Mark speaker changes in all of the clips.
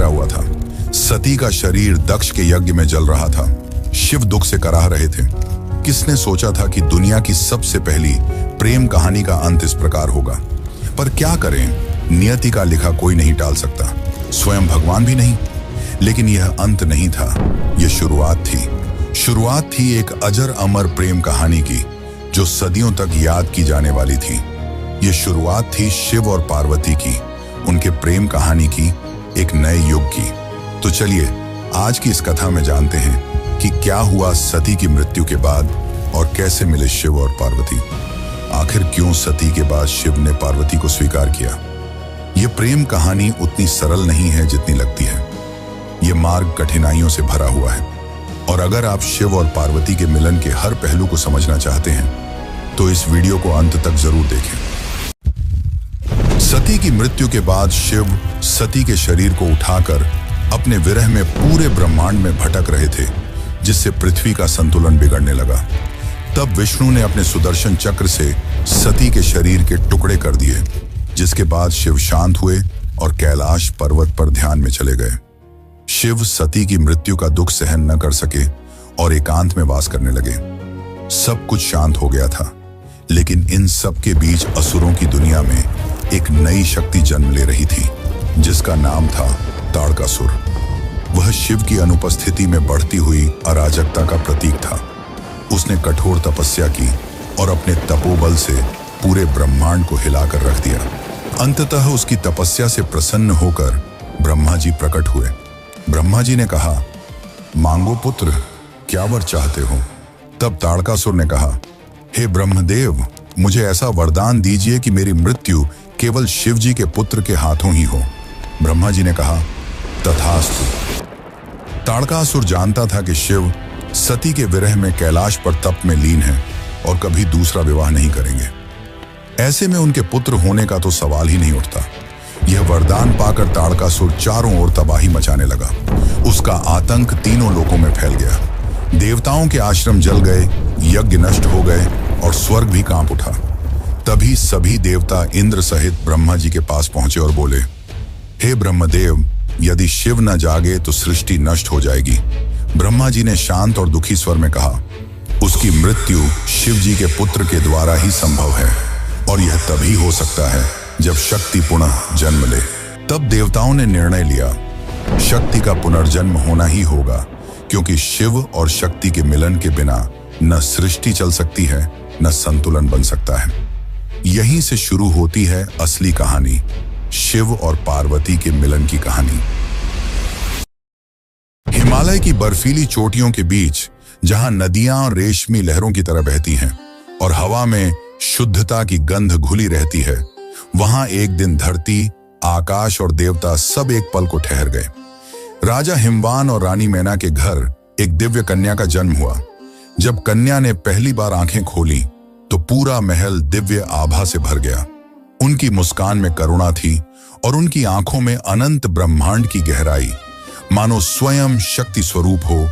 Speaker 1: घेरा हुआ था। सती का शरीर दक्ष के यज्ञ में जल रहा था। शिव दुख से कराह रहे थे। किसने सोचा था कि दुनिया की सबसे पहली प्रेम कहानी का अंत इस प्रकार होगा। पर क्या करें, नियति का लिखा कोई नहीं टाल सकता, स्वयं भगवान भी नहीं। लेकिन यह अंत नहीं था, यह शुरुआत थी। शुरुआत थी एक अजर अमर प्रेम कहानी की, जो सदियों तक याद की जाने वाली थी। यह शुरुआत थी शिव और पार्वती की, उनके प्रेम कहानी की, एक नए युग की। तो चलिए आज की इस कथा में जानते हैं कि क्या हुआ सती की मृत्यु के बाद और कैसे मिले शिव और पार्वती। आखिर क्यों सती के बाद शिव ने पार्वती को स्वीकार किया। यह प्रेम कहानी उतनी सरल नहीं है जितनी लगती है। यह मार्ग कठिनाइयों से भरा हुआ है, और अगर आप शिव और पार्वती के मिलन के हर पहलू को समझना चाहते हैं तो इस वीडियो को अंत तक जरूर देखें। सती की मृत्यु के बाद शिव सती के शरीर को उठाकर अपने विरह में पूरे ब्रह्मांड में भटक रहे थे, जिससे पृथ्वी का संतुलन बिगड़ने लगा। तब विष्णु ने अपने सुदर्शन चक्र से सती के शरीर के टुकड़े कर दिए, जिसके बाद शिव शांत हुए और कैलाश पर्वत पर ध्यान में चले गए। शिव सती की मृत्यु का दुख सहन न कर सके और एकांत में वास करने लगे। सब कुछ शांत हो गया था, लेकिन इन सब के बीच असुरों की दुनिया में एक नई शक्ति जन्म ले रही थी, जिसका नाम था ताड़कासुर। वह शिव की अनुपस्थिति में बढ़ती हुई अराजकता का प्रतीक था। उसने कठोर तपस्या की और अपने तपोबल से पूरे ब्रह्मांड को हिलाकर रख दिया। अंततः उसकी तपस्या से प्रसन्न होकर ब्रह्मा जी प्रकट हुए। ब्रह्मा जी ने कहा, मांगो पुत्र, क्या वर चाहते हो। तब ताड़कासुर ने कहा, हे ब्रह्मदेव, मुझे ऐसा वरदान दीजिए कि मेरी मृत्यु केवल शिव जी के पुत्र के हाथों ही हो। ब्रह्मा जी ने कहा, तथास्तु। ताड़कासुर जानता था कि शिव सती के विरह में कैलाश पर तप में लीन है और कभी दूसरा विवाह नहीं करेंगे। ऐसे में उनके पुत्र होने का तो सवाल ही नहीं उठता। यह वरदान पाकर ताड़कासुर चारों ओर तबाही मचाने लगा। उसका आतंक तीनों लोकों में फैल गया। देवताओं के आश्रम जल गए, यज्ञ नष्ट हो गए और स्वर्ग भी कांप उठा। तभी सभी देवता इंद्र सहित ब्रह्मा जी के पास पहुंचे और बोले, हे ब्रह्मदेव, यदि शिव न जागे तो सृष्टि नष्ट हो जाएगी। ब्रह्मा जी ने शांत और दुखी स्वर में कहा, उसकी मृत्यु शिव जी के पुत्र के द्वारा ही संभव है, और यह तभी हो सकता है जब शक्ति पुनः जन्म ले। तब देवताओं ने निर्णय लिया, शक्ति का पुनर्जन्म होना ही होगा, क्योंकि शिव और शक्ति के मिलन के बिना न सृष्टि चल सकती है, न संतुलन बन सकता है। यहीं से शुरू होती है असली कहानी, शिव और पार्वती के मिलन की कहानी। हिमालय की बर्फीली चोटियों के बीच, जहां नदियां रेशमी लहरों की तरह बहती हैं और हवा में शुद्धता की गंध घुली रहती है, वहां एक दिन धरती, आकाश और देवता सब एक पल को ठहर गए। राजा हिमवान और रानी मैना के घर एक दिव्य कन्या का जन्म हुआ। जब कन्या ने पहली बार आंखें खोली तो पूरा महल दिव्य आभा से भर गया। उनकी मुस्कान में करुणा थी और उनकी आंखों में अनंत ब्रह्मांड की गहराई, मानो स्वयं शक्ति स्वरूप हो।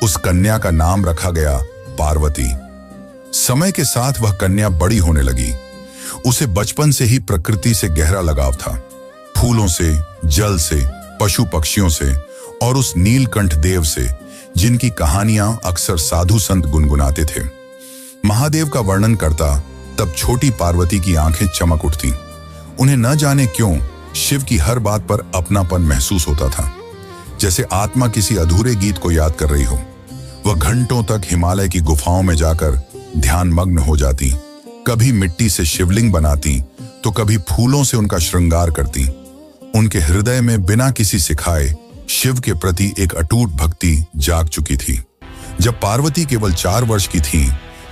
Speaker 1: उस कन्या का नाम रखा गया पार्वती। समय के साथ वह कन्या बड़ी होने लगी। उसे बचपन से ही प्रकृति से गहरा लगाव था, फूलों से, जल से, पशु पक्षियों से और उस नीलकंठ देव से, जिनकी कहानियां अक्सर साधु संत गुनगुनाते थे। महादेव का वर्णन करता तब छोटी पार्वती की आंखें चमक उठती। उन्हें न जाने क्यों शिव की हर बात पर अपनापन महसूस होता था, जैसे आत्मा किसी अधूरे गीत को याद कर रही हो। वह घंटों तक हिमालय की गुफाओं में जाकर ध्यान मग्न हो जाती। कभी मिट्टी से शिवलिंग बनाती तो कभी फूलों से उनका श्रृंगार करती। उनके हृदय में बिना किसी सिखाए शिव के प्रति एक अटूट भक्ति जाग चुकी थी। जब पार्वती केवल 4 वर्ष की थी,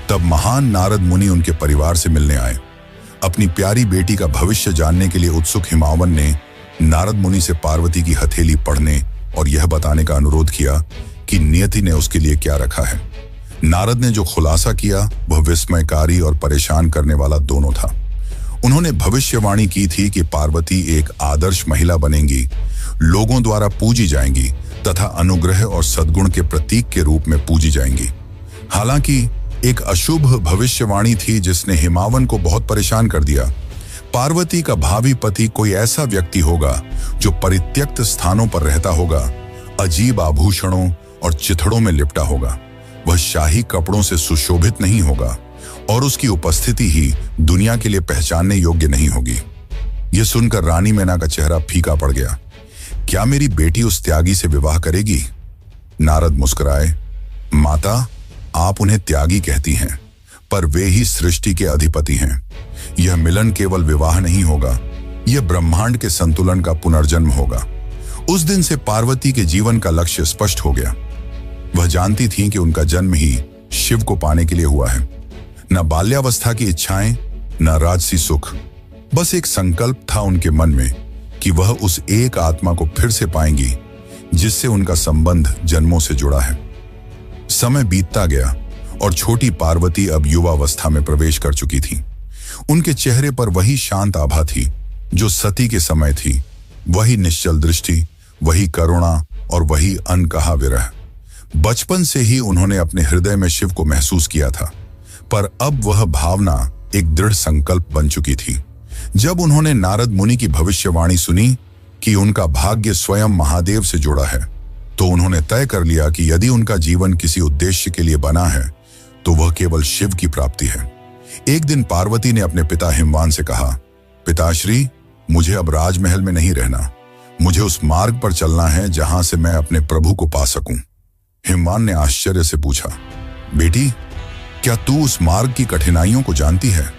Speaker 1: तब महान नारद मुनि उनके परिवार से मिलने आए। अपनी प्यारी बेटी का भविष्य जानने के लिए उत्सुक हिमावन ने नारद मुनि से पार्वती की हथेली पढ़ने और यह बताने का अनुरोध किया कि नियति ने उसके लिए क्या रखा है। नारद ने जो खुलासा किया वह विस्मयकारी और परेशान करने वाला दोनों था। उन्होंने भविष्यवाणी की थी कि पार्वती एक आदर्श महिला बनेंगी, लोगों द्वारा पूजी जाएंगी तथा अनुग्रह और सद्गुण के प्रतीक के रूप में पूजी जाएंगी। हालांकि एक अशुभ भविष्यवाणी थी जिसने हिमावन को बहुत परेशान कर दिया। पार्वती का भावी पति कोई ऐसा व्यक्ति होगा जो परित्यक्त स्थानों पर रहता होगा, अजीब आभूषणों और चिथड़ों में लिपटा होगा। वह शाही कपड़ों से सुशोभित नहीं होगा और उसकी उपस्थिति ही दुनिया के लिए पहचानने योग्य नहीं होगी। यह सुनकर रानी मैना का चेहरा फीका पड़ गया। क्या मेरी बेटी उस त्यागी से विवाह करेगी? नारद मुस्कुराए, माता, आप उन्हें त्यागी कहती हैं, पर वे ही सृष्टि के अधिपति हैं। यह मिलन केवल विवाह नहीं होगा, यह ब्रह्मांड के संतुलन का पुनर्जन्म होगा। उस दिन से पार्वती के जीवन का लक्ष्य स्पष्ट हो गया। वह जानती थी कि उनका जन्म ही शिव को पाने के लिए हुआ है। न बाल्यावस्था की इच्छाएं, न राजसी सुख, बस एक संकल्प था उनके मन में कि वह उस एक आत्मा को फिर से पाएंगी जिससे उनका संबंध जन्मों से जुड़ा है। समय बीतता गया और छोटी पार्वती अब युवावस्था में प्रवेश कर चुकी थी। उनके चेहरे पर वही शांत आभा थी जो सती के समय थी, वही निश्चल दृष्टि, वही करुणा और वही अनकहा विरह। बचपन से ही उन्होंने अपने हृदय में शिव को महसूस किया था, पर अब वह भावना एक दृढ़ संकल्प बन चुकी थी। जब उन्होंने नारद मुनि की भविष्यवाणी सुनी कि उनका भाग्य स्वयं महादेव से जुड़ा है, तो उन्होंने तय कर लिया कि यदि उनका जीवन किसी उद्देश्य के लिए बना है तो वह केवल शिव की प्राप्ति है। एक दिन पार्वती ने अपने पिता हिमवान से कहा, पिताश्री, मुझे अब राजमहल में नहीं रहना, मुझे उस मार्ग पर चलना है जहां से मैं अपने प्रभु को पा सकूं। हिमवान ने आश्चर्य से पूछा, बेटी, क्या तू उस मार्ग की कठिनाइयों को जानती है?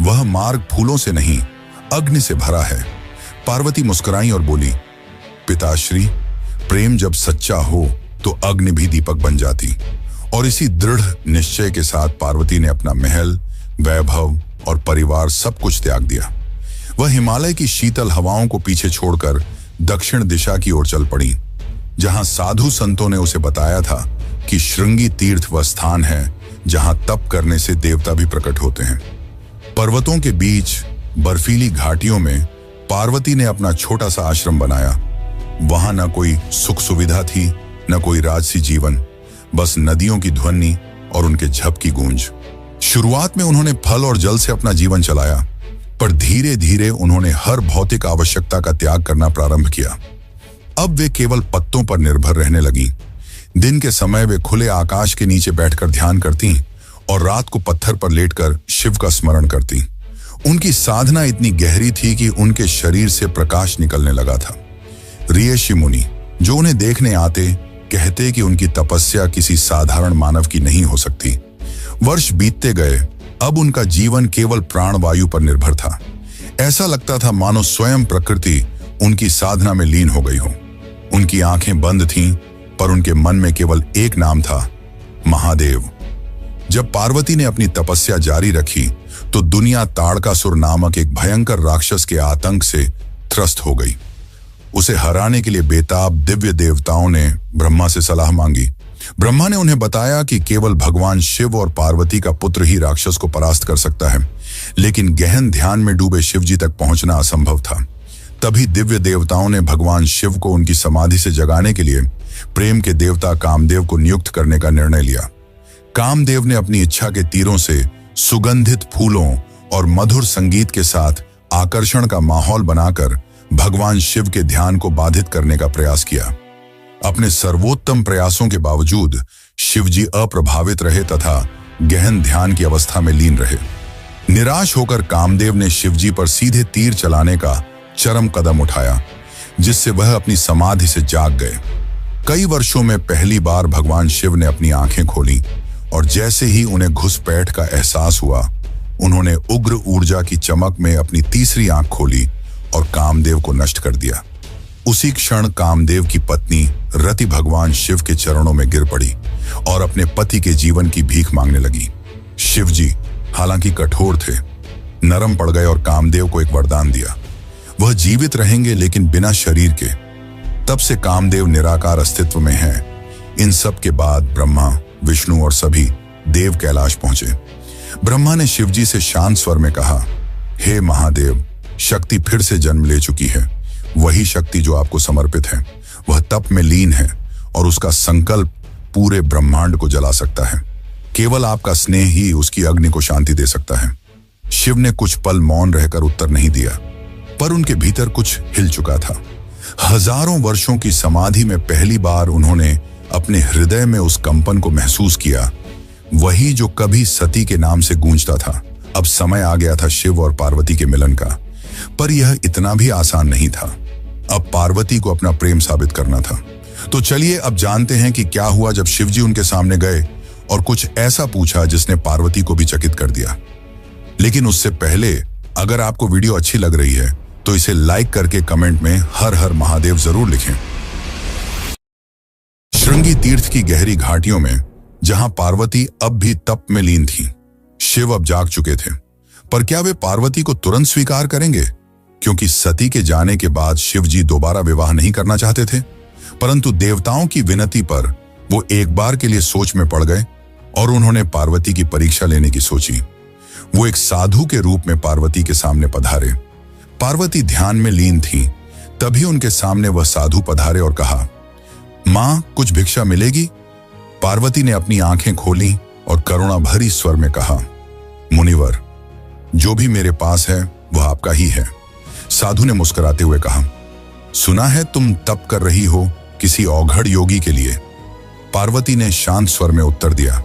Speaker 1: वह मार्ग फूलों से नहीं, अग्नि से भरा है। पार्वती मुस्कुराई और बोली, पिताश्री, प्रेम जब सच्चा हो तो अग्नि भी दीपक बन जाती। और इसी दृढ़ निश्चय के साथ पार्वती ने अपना महल, वैभव और परिवार सब त्याग दिया। वह हिमालय की शीतल हवाओं को पीछे छोड़कर दक्षिण दिशा की ओर चल पड़ी, जहां साधु संतों ने उसे बताया था कि श्रृंगी तीर्थ वह स्थान है जहां तप करने से देवता भी प्रकट होते हैं। पर्वतों के बीच बर्फीली घाटियों में पार्वती ने अपना छोटा सा आश्रम बनाया। वहां न कोई सुख सुविधा थी, न कोई राजसी जीवन, बस नदियों की ध्वनि और उनके झप की गूंज। शुरुआत में उन्होंने फल और जल से अपना जीवन चलाया, पर धीरे धीरे उन्होंने हर भौतिक आवश्यकता का त्याग करना प्रारंभ किया। अब वे केवल पत्तों पर निर्भर रहने लगी। दिन के समय वे खुले आकाश के नीचे बैठकर ध्यान करती और रात को पत्थर पर लेटकर शिव का स्मरण करती। उनकी साधना इतनी गहरी थी कि उनके शरीर से प्रकाश निकलने लगा था। ऋषि मुनि जो उन्हें देखने आते कहते कि उनकी तपस्या किसी साधारण मानव की नहीं हो सकती। वर्ष बीतते गए, अब उनका जीवन केवल प्राणवायु पर निर्भर था। ऐसा लगता था मानो स्वयं प्रकृति उनकी साधना में लीन हो गई हो। उनकी आंखें बंद थीं, पर उनके मन में केवल एक नाम था, महादेव। जब पार्वती ने अपनी तपस्या जारी रखी तो दुनिया ताड़कासुर नामक एक भयंकर राक्षस के आतंक से त्रस्त हो गई। उसे हराने के लिए बेताब दिव्य देवताओं ने ब्रह्मा से सलाह मांगी। ब्रह्मा ने उन्हें बताया कि केवल भगवान शिव और पार्वती का पुत्र ही राक्षस को परास्त कर सकता है, लेकिन गहन ध्यान में डूबे शिवजी तक पहुंचना असंभव था। तभी दिव्य देवताओं ने भगवान शिव को उनकी समाधि से जगाने के लिए प्रेम के देवता कामदेव को नियुक्त करने का निर्णय लिया। कामदेव ने अपनी इच्छा के तीरों से सुगंधित फूलों और मधुर संगीत के साथ आकर्षण का माहौल बनाकर भगवान शिव के ध्यान को बाधित करने का प्रयास किया। अपने सर्वोत्तम प्रयासों के बावजूद शिवजी अप्रभावित रहे तथा गहन ध्यान की अवस्था में लीन रहे। निराश होकर कामदेव ने शिवजी पर सीधे तीर चलाने का चरम कदम उठाया, जिससे वह अपनी समाधि से जाग गए। कई वर्षों में पहली बार भगवान शिव ने अपनी आंखें खोली और जैसे ही उन्हें घुसपैठ का एहसास हुआ, उन्होंने उग्र ऊर्जा की चमक में अपनी तीसरी आंख खोली और कामदेव को नष्ट कर दिया। उसी क्षण कामदेव की पत्नी रति भगवान शिव के चरणों में गिर पड़ी और अपने पति के जीवन की भीख मांगने लगी। शिवजी हालांकि कठोर थे, नरम पड़ गए और कामदेव को एक वरदान दिया, वह जीवित रहेंगे लेकिन बिना शरीर के। तब से कामदेव निराकार अस्तित्व में हैं। इन सब के बाद ब्रह्मा, विष्णु और सभी देव कैलाश पहुंचे। ब्रह्मा ने शिवजी से शांत स्वर में कहा, हे महादेव, शक्ति फिर से जन्म ले चुकी है। वही शक्ति जो आपको समर्पित है, वह तप में लीन है और उसका संकल्प पूरे ब्रह्मांड को जला सकता है। केवल आपका स्नेह ही उसकी अग्नि को शांति दे सकता है। शिव ने कुछ पल मौन रहकर उत्तर नहीं दिया, पर उनके भीतर कुछ हिल चुका था। हजारों वर्षों की समाधि में पहली बार उन्होंने अपने हृदय में उस कंपन को महसूस किया, वही जो कभी सती के नाम से गूंजता था। अब समय आ गया था शिव और पार्वती के मिलन का, पर यह इतना भी आसान नहीं था। अब पार्वती को अपना प्रेम साबित करना था। तो चलिए अब जानते हैं कि क्या हुआ जब शिवजी उनके सामने गए और कुछ ऐसा पूछा जिसने पार्वती को भी चकित कर दिया। लेकिन उससे पहले अगर आपको वीडियो अच्छी लग रही है तो इसे लाइक करके कमेंट में हर हर महादेव जरूर लिखें। श्रृंगी तीर्थ की गहरी घाटियों में जहां पार्वती अब भी तप में लीन थी, शिव अब जाग चुके थे। पर क्या वे पार्वती को तुरंत स्वीकार करेंगे? क्योंकि सती के जाने के बाद शिव जी दोबारा विवाह नहीं करना चाहते थे, परंतु देवताओं की विनती पर वो एक बार के लिए सोच में पड़ गए और उन्होंने पार्वती की परीक्षा लेने की सोची। वो एक साधु के रूप में पार्वती के सामने पधारे। पार्वती ध्यान में लीन थी, तभी उनके सामने वह साधु पधारे और कहा, मां, कुछ भिक्षा मिलेगी? पार्वती ने अपनी आंखें खोली और करुणा भरी स्वर में कहा, मुनिवर, जो भी मेरे पास है वह आपका ही है। साधु ने मुस्कुराते हुए कहा, सुना है तुम तप कर रही हो किसी औघड़ योगी के लिए। पार्वती ने शांत स्वर में उत्तर दिया,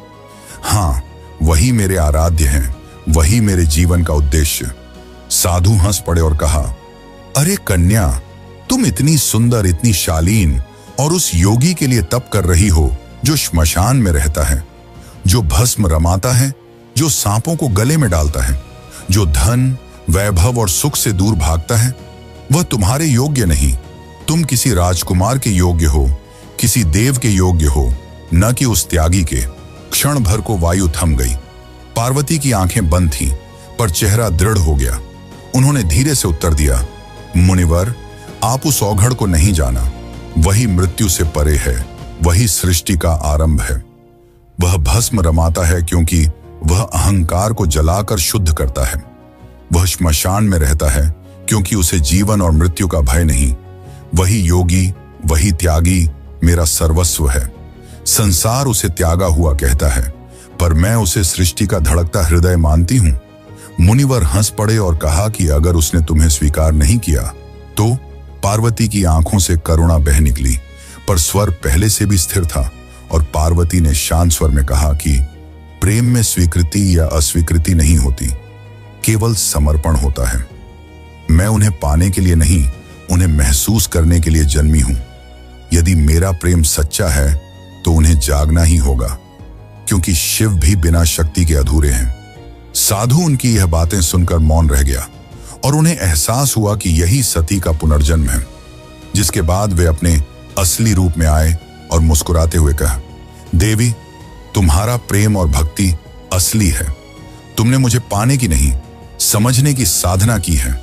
Speaker 1: हाँ, वही मेरे आराध्य हैं, वही मेरे जीवन का उद्देश्य। साधु हंस पड़े और कहा, अरे कन्या, तुम इतनी सुंदर, इतनी शालीन और उस योगी के लिए तप कर रही हो जो श्मशान में रहता है, जो भस्म रमाता है, जो सांपों को गले में डालता है, जो धन, वैभव और सुख से दूर भागता है। वह तुम्हारे योग्य नहीं। तुम किसी राजकुमार के योग्य हो, किसी देव के योग्य हो, न कि उस त्यागी के। क्षण भर को वायु थम गई। पार्वती की आंखें बंद थीं, पर चेहरा दृढ़ हो गया। उन्होंने धीरे से उत्तर दिया, मुनिवर, आप उस औघड़ को नहीं जाना। वही मृत्यु से परे है, वही सृष्टि का आरंभ है। वह भस्म रमाता है क्योंकि वह अहंकार को जलाकर शुद्ध करता है। वह श्मशान में रहता है क्योंकि उसे जीवन और मृत्यु का भय नहीं। वही योगी, वही त्यागी मेरा सर्वस्व है। संसार उसे त्यागा हुआ कहता है, पर मैं उसे सृष्टि का धड़कता हृदय मानती हूं। मुनिवर हंस पड़े और कहा कि अगर उसने तुम्हें स्वीकार नहीं किया तो? पार्वती की आंखों से करुणा बह निकली, पर स्वर पहले से भी स्थिर था और पार्वती ने शांत स्वर में कहा कि प्रेम में स्वीकृति या अस्वीकृति नहीं होती, केवल समर्पण होता है। मैं उन्हें पाने के लिए नहीं, उन्हें महसूस करने के लिए जन्मी हूं। यदि मेरा प्रेम सच्चा है तो उन्हें जागना ही होगा, क्योंकि शिव भी बिना शक्ति के अधूरे हैं। साधु उनकी यह बातें सुनकर मौन रह गया और उन्हें एहसास हुआ कि यही सती का पुनर्जन्म है। जिसके बाद वे अपने असली रूप में आए और मुस्कुराते हुए कहा, देवी, तुम्हारा प्रेम और भक्ति असली है। तुमने मुझे पाने की नहीं, समझने की साधना की है।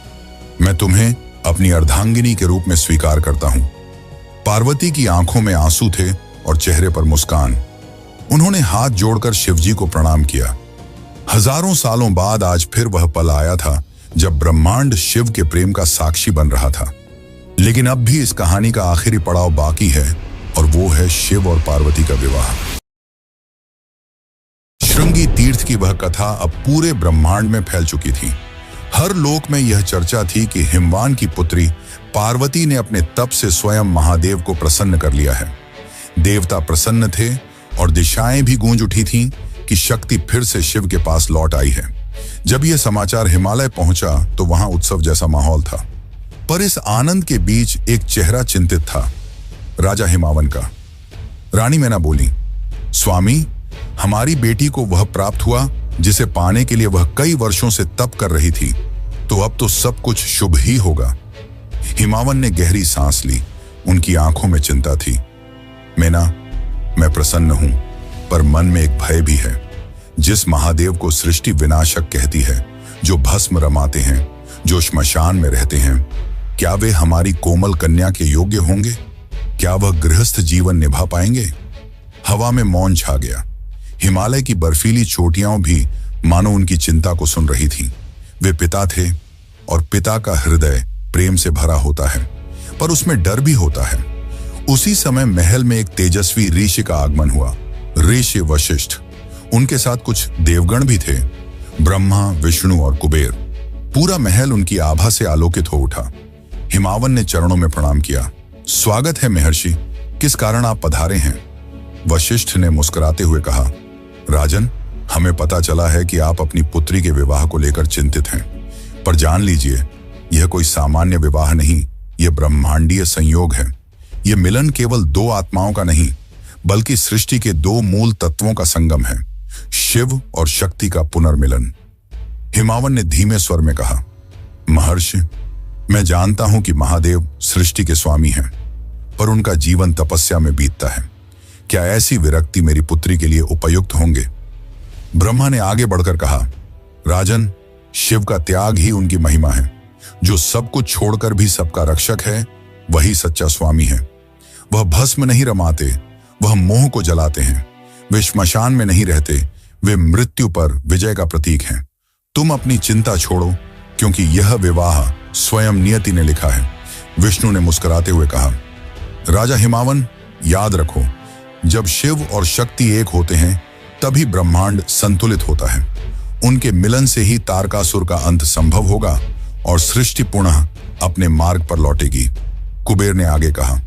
Speaker 1: मैं तुम्हें अपनी अर्धांगिनी के रूप में स्वीकार करता हूं। पार्वती की आंखों में आंसू थे और चेहरे पर मुस्कान। उन्होंने हाथ जोड़कर शिवजी को प्रणाम किया। हजारों सालों बाद आज फिर वह पल आया था जब ब्रह्मांड शिव के प्रेम का साक्षी बन रहा था। लेकिन अब भी इस कहानी का आखिरी पड़ाव बाकी है और वो है शिव और पार्वती का विवाह। श्रृंगी तीर्थ की वह कथा अब पूरे ब्रह्मांड में फैल चुकी थी। हर लोक में यह चर्चा थी कि हिमवान की पुत्री पार्वती ने अपने तप से स्वयं महादेव को प्रसन्न कर लिया है। देवता प्रसन्न थे और दिशाएं भी गूंज उठी थीं कि शक्ति फिर से शिव के पास लौट आई है। जब यह समाचार हिमालय पहुंचा तो वहां उत्सव जैसा माहौल था, पर इस आनंद के बीच एक चेहरा चिंतित था, राजा हिमावन का। रानी मैना बोली, स्वामी, हमारी बेटी को वह प्राप्त हुआ जिसे पाने के लिए वह कई वर्षों से तप कर रही थी, तो अब तो सब कुछ शुभ ही होगा। हिमावन ने गहरी सांस ली। उनकी आंखों में चिंता थी। मैना, मैं प्रसन्न हूं, पर मन में एक भय भी है। जिस महादेव को सृष्टि विनाशक कहती है, जो भस्म रमाते हैं, जो श्मशान में रहते हैं, क्या वे हमारी कोमल कन्या के योग्य होंगे? क्या वह गृहस्थ जीवन निभा पाएंगे? हवा में मौन छा गया। हिमालय की बर्फीली चोटियां भी मानो उनकी चिंता को सुन रही थीं। वे पिता थे और पिता का हृदय प्रेम से भरा होता है, पर उसमें डर भी होता है। उसी समय महल में एक तेजस्वी ऋषि का आगमन हुआ, ऋषि वशिष्ठ। उनके साथ कुछ देवगण भी थे। ब्रह्मा, विष्णु और कुबेर, पूरा महल उनकी आभा से आलोकित हो उठा। हिमावन ने चरणों में प्रणाम किया। स्वागत है महर्षि, किस कारण आप पधारे हैं? वशिष्ठ ने मुस्कुराते हुए कहा, राजन, हमें पता चला है कि आप अपनी पुत्री के विवाह को लेकर चिंतित हैं, पर जान लीजिए, यह कोई सामान्य विवाह नहीं, यह ब्रह्मांडीय संयोग है। यह मिलन केवल दो आत्माओं का नहीं, बल्कि सृष्टि के दो मूल तत्वों का संगम है, शिव और शक्ति का पुनर्मिलन। हिमावन ने धीमे स्वर में कहा, महर्षि, मैं जानता हूं कि महादेव सृष्टि के स्वामी हैं, पर उनका जीवन तपस्या में बीतता है। क्या ऐसी विरक्ति मेरी पुत्री के लिए उपयुक्त होंगे? ब्रह्मा ने आगे बढ़कर कहा, राजन, शिव का त्याग ही उनकी महिमा है। जो सब कुछ छोड़कर भी सबका रक्षक है, वही सच्चा स्वामी है। वह भस्म नहीं रमाते, वह मोह को जलाते हैं। वे श्मशान में नहीं रहते, वे मृत्यु पर विजय का प्रतीक हैं। तुम अपनी चिंता छोड़ो, क्योंकि यह विवाह स्वयं नियति ने लिखा है। विष्णु ने मुस्कुराते हुए कहा, राजा हिमावन, याद रखो, जब शिव और शक्ति एक होते हैं तभी ब्रह्मांड संतुलित होता है। उनके मिलन से ही तारकासुर का अंत संभव होगा और सृष्टि पुनः अपने मार्ग पर लौटेगी। कुबेर ने आगे कहा,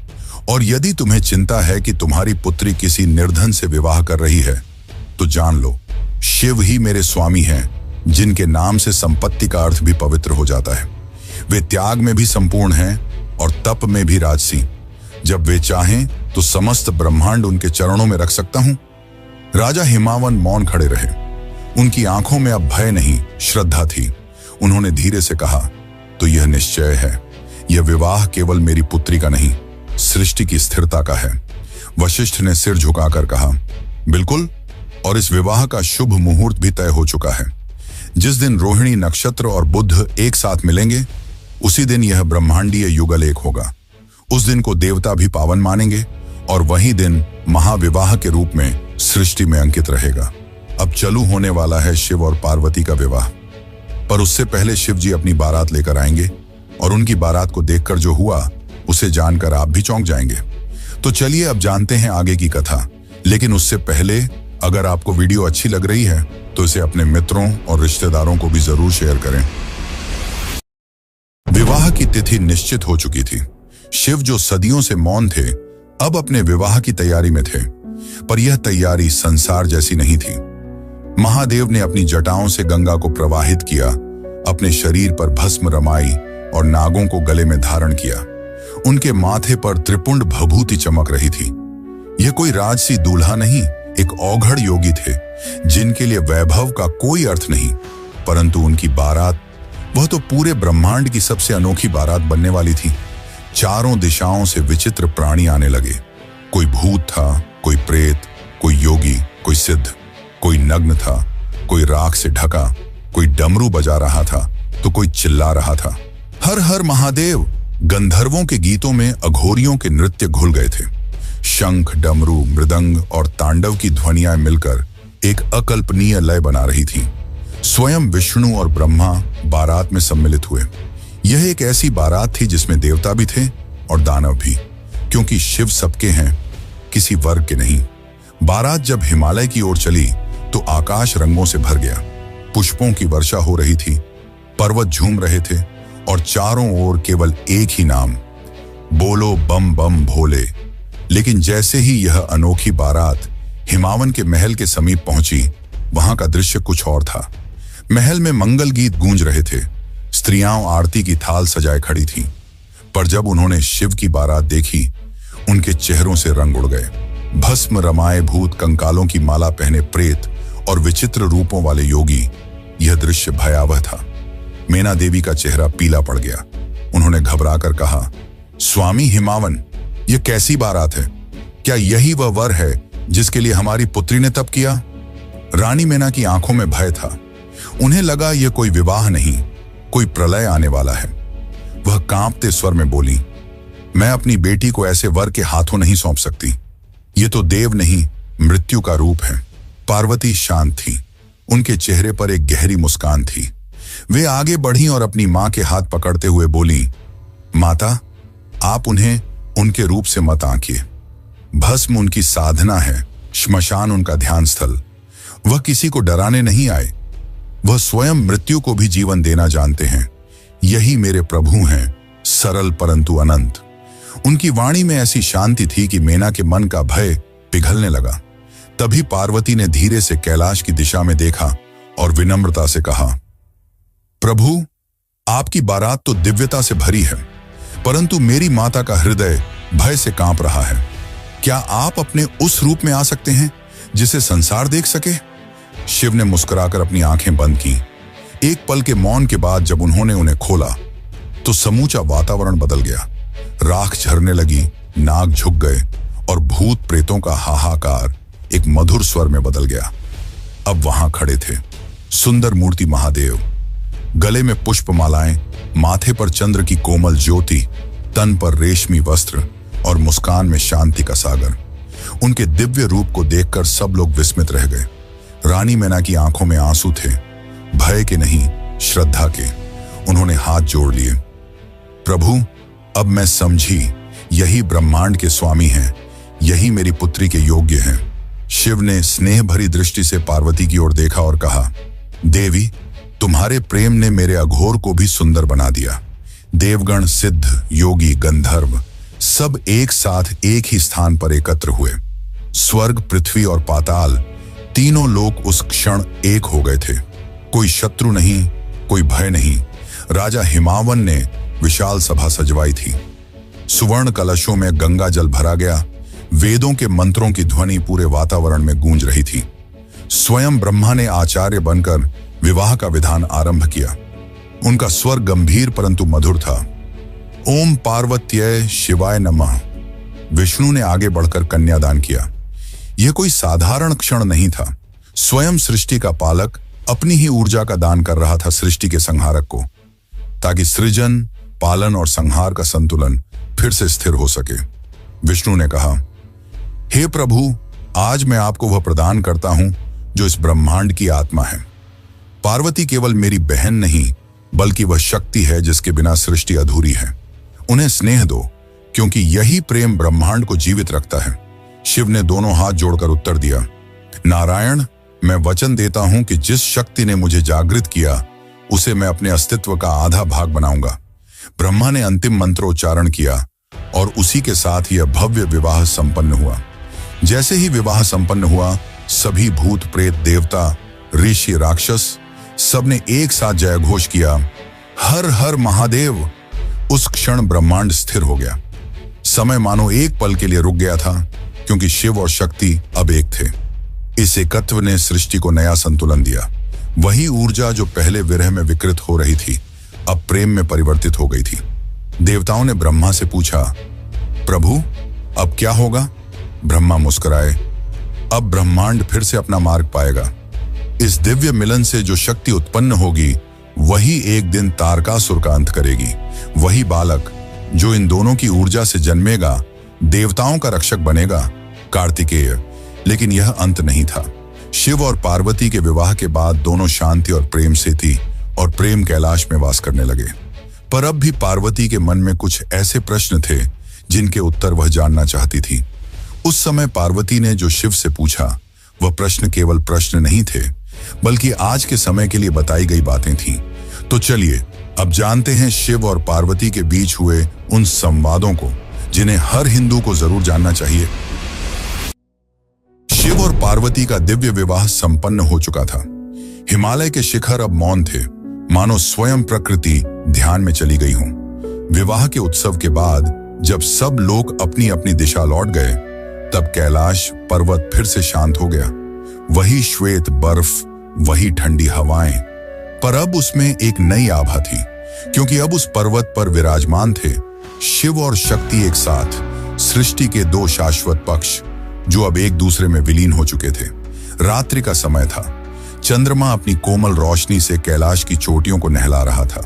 Speaker 1: और यदि तुम्हें चिंता है कि तुम्हारी पुत्री किसी निर्धन से विवाह कर रही है, तो जान लो, शिव ही मेरे स्वामी हैं, जिनके नाम से संपत्ति का अर्थ भी पवित्र हो जाता है। वे त्याग में भी संपूर्ण हैं और तप में भी राजसी। जब वे चाहें तो समस्त ब्रह्मांड उनके चरणों में रख सकता हूं। राजा हिमावन मौन खड़े रहे। उनकी आंखों में अब भय नहीं, श्रद्धा थी। उन्होंने धीरे से कहा, तो यह निश्चय है, यह विवाह केवल मेरी पुत्री का नहीं, सृष्टि की स्थिरता का है। वशिष्ठ ने सिर झुकाकर कहा, बिल्कुल, और इस विवाह का शुभ मुहूर्त भी तय हो चुका है। जिस दिन रोहिणी नक्षत्र और बुध एक साथ मिलेंगे, उसी दिन यह ब्रह्मांडीय युगल एक होगा। उस दिन को देवता भी पावन मानेंगे और वही दिन महाविवाह के रूप में सृष्टि में अंकित रहेगा। अब चालू होने वाला है शिव और पार्वती का विवाह, पर उससे पहले शिव जी अपनी बारात लेकर आएंगे और उनकी बारात को देखकर जो हुआ उसे जानकर आप भी चौंक जाएंगे। तो चलिए अब जानते हैं आगे की कथा। लेकिन उससे पहले अगर आपको वीडियो अच्छी लग रही है तो इसे अपने मित्रों और रिश्तेदारों को भी जरूर शेयर करें। विवाह की तिथि निश्चित हो चुकी थी। शिव जो सदियों से मौन थे, अब अपने विवाह की तैयारी में थे, पर यह तैयारी संसार जैसी नहीं थी। महादेव ने अपनी जटाओं से गंगा को प्रवाहित किया, अपने शरीर पर भस्म रमाई और नागों को गले में धारण किया। उनके माथे पर त्रिपुंड भभूति चमक रही थी। यह कोई राजसी दूल्हा नहीं, एक औघड़ योगी थे, जिनके लिए वैभव का कोई अर्थ नहीं, परंतु उनकी बारात, वह तो पूरे ब्रह्मांड की सबसे अनोखी बारात बनने वाली थी। चारों दिशाओं से विचित्र प्राणी आने लगे। कोई भूत था, कोई प्रेत, कोई योगी, कोई सिद्ध, कोई नग्न था, कोई राख से ढका, कोई डमरू बजा रहा था तो कोई चिल्ला रहा था, हर हर महादेव। गंधर्वों के गीतों में अघोरियों के नृत्य घुल गए थे। शंख, डमरू, मृदंग और तांडव की ध्वनियां मिलकर एक अकल्पनीय लय बना रही थी। स्वयं विष्णु और ब्रह्मा बारात में सम्मिलित हुए। यह एक ऐसी बारात थी जिसमें देवता भी थे और दानव भी, क्योंकि शिव सबके हैं, किसी वर्ग के नहीं। बारात जब हिमालय की ओर चली तो आकाश रंगों से भर गया। पुष्पों की वर्षा हो रही थी, पर्वत झूम रहे थे और चारों ओर केवल एक ही नाम, बोलो बम बम भोले। लेकिन जैसे ही यह अनोखी बारात हिमावन के महल के समीप पहुंची, वहां का दृश्य कुछ और था। महल में मंगल गीत गूंज रहे थे, स्त्रियां आरती की थाल सजाए खड़ी थीं, पर जब उन्होंने शिव की बारात देखी, उनके चेहरों से रंग उड़ गए। भस्म रमाए भूत, कंकालों की माला पहने प्रेत और विचित्र रूपों वाले योगी, यह दृश्य भयावह था। मेना देवी का चेहरा पीला पड़ गया। उन्होंने घबराकर कहा, स्वामी हिमावन, यह कैसी बारात है? क्या यही वह वर है जिसके लिए हमारी पुत्री ने तप किया? रानी मेना की आंखों में भय था। उन्हें लगा यह कोई विवाह नहीं, कोई प्रलय आने वाला है। वह कांपते स्वर में बोली, मैं अपनी बेटी को ऐसे वर के हाथों नहीं सौंप सकती। ये तो देव नहीं, मृत्यु का रूप है। पार्वती शांत थी, उनके चेहरे पर एक गहरी मुस्कान थी। वे आगे बढ़ी और अपनी मां के हाथ पकड़ते हुए बोली, माता, आप उन्हें उनके रूप से मत आंकिए। भस्म उनकी साधना है, श्मशान उनका ध्यान स्थल। वह किसी को डराने नहीं आए, वह स्वयं मृत्यु को भी जीवन देना जानते हैं। यही मेरे प्रभु हैं, सरल परंतु अनंत। उनकी वाणी में ऐसी शांति थी कि मेना के मन का भय पिघलने लगा। तभी पार्वती ने धीरे से कैलाश की दिशा में देखा और विनम्रता से कहा, प्रभु, आपकी बारात तो दिव्यता से भरी है, परंतु मेरी माता का हृदय भय से कांप रहा है। क्या आप अपने उस रूप में आ सकते हैं जिसे संसार देख सके? शिव ने मुस्कुराकर अपनी आंखें बंद की। एक पल के मौन के बाद जब उन्होंने उन्हें खोला तो समूचा वातावरण बदल गया। राख झरने लगी, नाग झुक गए और भूत प्रेतों का हाहाकार एक मधुर स्वर में बदल गया। अब वहां खड़े थे सुंदर मूर्ति महादेव, गले में पुष्पमालाएं, माथे पर चंद्र की कोमल ज्योति, तन पर रेशमी वस्त्र और मुस्कान में शांति का सागर। उनके दिव्य रूप को देखकर सब लोग विस्मित रह गए। रानी मैना की आंखों में आंसू थे, भय के नहीं, श्रद्धा के। उन्होंने हाथ जोड़ लिए। प्रभु, अब मैं समझी, यही ब्रह्मांड के स्वामी हैं, यही मेरी पुत्री के योग्य हैं। शिव ने स्नेह भरी दृष्टि से पार्वती की ओर देखा और कहा, देवी, तुम्हारे प्रेम ने मेरे अघोर को भी सुंदर बना दिया। देवगण, सिद्ध, योगी, गंधर्व सब एक साथ एक ही स्थान पर एकत्र हुए। स्वर्ग, पृथ्वी और पाताल तीनों लोग उस क्षण एक हो गए थे। कोई शत्रु नहीं, कोई भय नहीं। राजा हिमावन ने विशाल सभा सजवाई थी। सुवर्ण कलशों में गंगा जल भरा गया। वेदों के मंत्रों की ध्वनि पूरे वातावरण में गूंज रही थी। स्वयं ब्रह्मा ने आचार्य बनकर विवाह का विधान आरंभ किया। उनका स्वर गंभीर परंतु मधुर था। ओम पार्वत्यै शिवाय नमः। विष्णु ने आगे बढ़कर कन्यादान किया। यह कोई साधारण क्षण नहीं था। स्वयं सृष्टि का पालक अपनी ही ऊर्जा का दान कर रहा था सृष्टि के संहारक को, ताकि सृजन, पालन और संहार का संतुलन फिर से स्थिर हो सके। विष्णु ने कहा, हे प्रभु, आज मैं आपको वह प्रदान करता हूं जो इस ब्रह्मांड की आत्मा है। पार्वती केवल मेरी बहन नहीं, बल्कि वह शक्ति है जिसके बिना सृष्टि अधूरी है। उन्हें स्नेह दो, क्योंकि यही प्रेम ब्रह्मांड को जीवित रखता है। शिव ने दोनों हाथ जोड़कर उत्तर दिया, नारायण, मैं वचन देता हूं कि जिस शक्ति ने मुझे जागृत किया उसे मैं अपने अस्तित्व का आधा भाग बनाऊंगा। ब्रह्मा ने अंतिम मंत्रोच्चारण किया और उसी के साथ यह भव्य विवाह संपन्न हुआ। जैसे ही विवाह संपन्न हुआ, सभी भूत, प्रेत, देवता, ऋषि, राक्षस सबने एक साथ जयघोष किया, हर हर महादेव। उस क्षण ब्रह्मांड स्थिर हो गया। समय मानो एक पल के लिए रुक गया था, क्योंकि शिव और शक्ति अब एक थे। इस एकत्व ने सृष्टि को नया संतुलन दिया। वही ऊर्जा जो पहले विरह में विकृत हो रही थी, अब प्रेम में परिवर्तित हो गई थी। देवताओं ने ब्रह्मा से पूछा, प्रभु, अब क्या होगा? ब्रह्मा मुस्कुराए, अब ब्रह्मांड फिर से अपना मार्ग पाएगा। इस दिव्य मिलन से जो शक्ति उत्पन्न होगी, वही एक दिन तारकासुर का अंत करेगी। वही बालक जो इन दोनों की ऊर्जा से जन्मेगा, देवताओं का रक्षक बनेगा, कार्तिकेय। लेकिन यह अंत नहीं था। शिव और पार्वती के विवाह के बाद दोनों शांति और प्रेम से थी और प्रेम कैलाश में वास करने लगे। पर अब भी पार्वती के मन में कुछ ऐसे प्रश्न थे जिनके उत्तर वह जानना चाहती थी। उस समय पार्वती ने जो शिव से पूछा, वह प्रश्न केवल प्रश्न नहीं थे, बल्कि आज के समय के लिए बताई गई बातें थीं। तो चलिए अब जानते हैं शिव और पार्वती के बीच हुए उन संवादों को, जिन्हें हर हिंदू को जरूर जानना चाहिए। शिव और पार्वती का दिव्य विवाह संपन्न हो चुका था। हिमालय के शिखर अब मौन थे, मानो स्वयं प्रकृति ध्यान में चली गई हो। विवाह के उत्सव के बाद जब सब लोग अपनी अपनी दिशा लौट गए, तब कैलाश पर्वत फिर से शांत हो गया। वही श्वेत बर्फ, वही ठंडी हवाएं, पर अब उसमें एक नई आभा थी, क्योंकि अब उस पर्वत पर विराजमान थे शिव और शक्ति एक साथ, सृष्टि के दो शाश्वत पक्ष जो अब एक दूसरे में विलीन हो चुके थे। रात्रि का समय था। चंद्रमा अपनी कोमल रोशनी से कैलाश की चोटियों को नहला रहा था।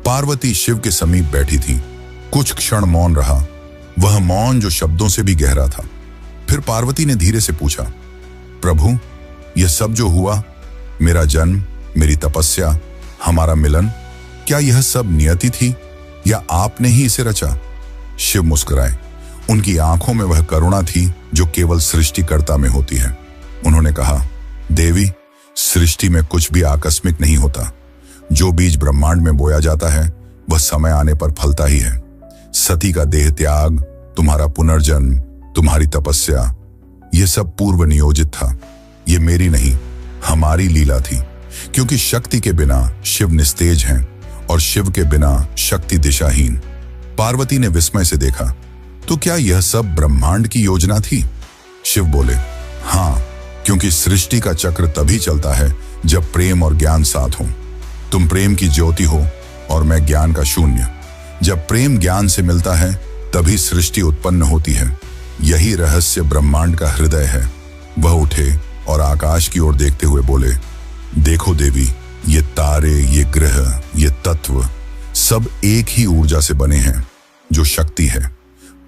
Speaker 1: पार्वती शिव के समीप बैठी थी। कुछ क्षण मौन रहा, वह मौन जो शब्दों से भी गहरा था। फिर पार्वती ने धीरे से पूछा, प्रभु, यह सब जो हुआ, मेरा जन्म, मेरी तपस्या, हमारा मिलन, क्या यह सब नियति थी या आपने ही इसे रचा? शिव मुस्कुराए। उनकी आंखों में वह करुणा थी जो केवल सृष्टिकर्ता में होती है। उन्होंने कहा, देवी, सृष्टि में कुछ भी आकस्मिक नहीं होता। जो बीज ब्रह्मांड में बोया जाता है वह समय आने पर फलता ही है। सती का देह त्याग, तुम्हारा पुनर्जन्म, तुम्हारी तपस्या, यह सब पूर्व नियोजित था। ये मेरी नहीं, हमारी लीला थी। क्योंकि शक्ति के बिना शिव निस्तेज हैं और शिव के बिना शक्ति दिशाहीन। पार्वती ने विस्मय से देखा, तो क्या यह सब ब्रह्मांड की योजना थी? शिव बोले, हाँ, क्योंकि सृष्टि का चक्र तभी चलता है जब प्रेम और ज्ञान साथ हो। तुम प्रेम की ज्योति हो और मैं ज्ञान का शून्य। जब प्रेम ज्ञान से मिलता है तभी सृष्टि उत्पन्न होती है। यही रहस्य ब्रह्मांड का हृदय है। वह उठे और आकाश की ओर देखते हुए बोले, देखो देवी, ये तारे, ये ग्रह, ये तत्व सब एक ही ऊर्जा से बने हैं जो शक्ति है,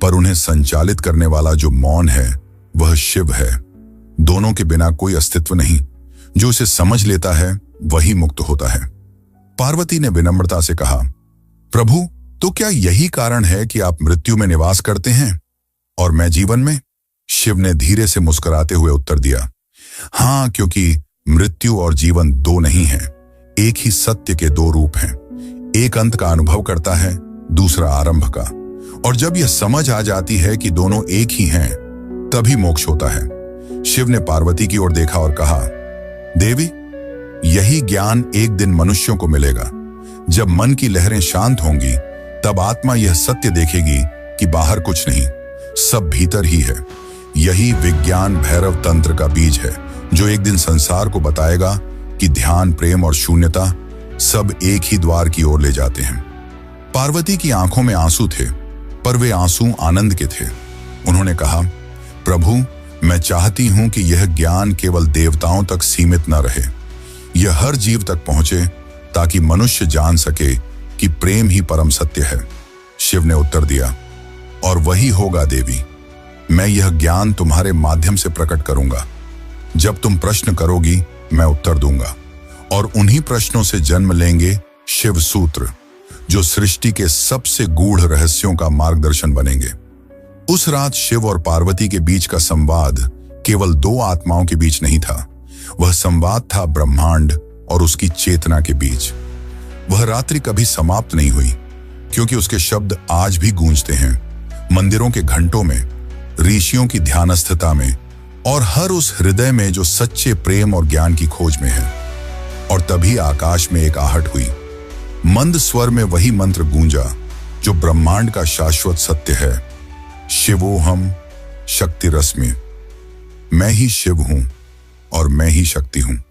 Speaker 1: पर उन्हें संचालित करने वाला जो मौन है वह शिव है। दोनों के बिना कोई अस्तित्व नहीं। जो इसे समझ लेता है वही मुक्त होता है। पार्वती ने विनम्रता से कहा, प्रभु, तो क्या यही कारण है कि आप मृत्यु में निवास करते हैं और मैं जीवन में? शिव ने धीरे से मुस्कुराते हुए उत्तर दिया, हाँ, क्योंकि मृत्यु और जीवन दो नहीं हैं, एक ही सत्य के दो रूप हैं। एक अंत का अनुभव करता है, दूसरा आरंभ का। और जब यह समझ आ जाती है कि दोनों एक ही हैं, तभी मोक्ष होता है। शिव ने पार्वती की ओर देखा और कहा, देवी, यही ज्ञान एक दिन मनुष्यों को मिलेगा। जब मन की लहरें शांत होंगी तब आत्मा यह सत्य देखेगी कि बाहर कुछ नहीं, सब भीतर ही है। यही विज्ञान भैरव तंत्र का बीज है जो एक दिन संसार को बताएगा कि ध्यान, प्रेम और शून्यता सब एक ही द्वार की ओर ले जाते हैं। पार्वती की आंखों में आंसू थे, पर वे आंसू आनंद के थे। उन्होंने कहा, प्रभु, मैं चाहती हूं कि यह ज्ञान केवल देवताओं तक सीमित न रहे, यह हर जीव तक पहुंचे, ताकि मनुष्य जान सके कि प्रेम ही परम सत्य है। शिव ने उत्तर दिया, और वही होगा देवी। मैं यह ज्ञान तुम्हारे माध्यम से प्रकट करूंगा। जब तुम प्रश्न करोगी मैं उत्तर दूंगा, और उन्हीं प्रश्नों से जन्म लेंगे शिव सूत्र, जो सृष्टि के सबसे गूढ़ रहस्यों का मार्गदर्शन बनेंगे। उस रात शिव और पार्वती के बीच का संवाद केवल दो आत्माओं के बीच नहीं था, वह संवाद था ब्रह्मांड और उसकी चेतना के बीच। वह रात्रि कभी समाप्त नहीं हुई, क्योंकि उसके शब्द आज भी गूंजते हैं, मंदिरों के घंटों में, ऋषियों की ध्यानस्थता में, और हर उस हृदय में जो सच्चे प्रेम और ज्ञान की खोज में है। और तभी आकाश में एक आहट हुई। मंद स्वर में वही मंत्र गूंजा जो ब्रह्मांड का शाश्वत सत्य है, शिवोहम शक्ति रश्मि। मैं ही शिव हूं और मैं ही शक्ति हूं।